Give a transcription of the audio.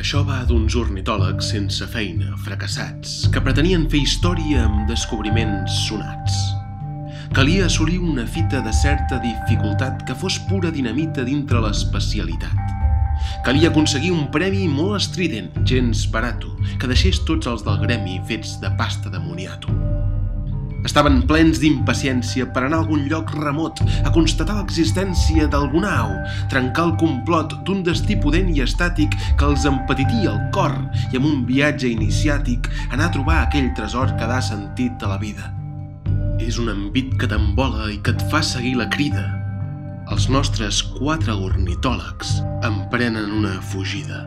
Això va d'uns ornitòlegs sense feina, fracassats, que pretenien fer història amb descobriments sonats. Calia assolir una fita de certa dificultat que fos pura dinamita dintre l'especialitat. Calia aconseguir un premi molt estrident, gens barato, que deixés tots els del gremi fets de pasta de moniato. Estaven plens d'impaciència per anar a algun lloc remot, a constatar l'existència d'alguna au, trencar el complot d'un destí pudent i estàtic que els empetitia el cor i amb un viatge iniciàtic anar a trobar aquell tresor que dà sentit a la vida. És un envit que t'embola i que et fa seguir la crida. Els nostres 4 ornitòlegs emprenen una fugida.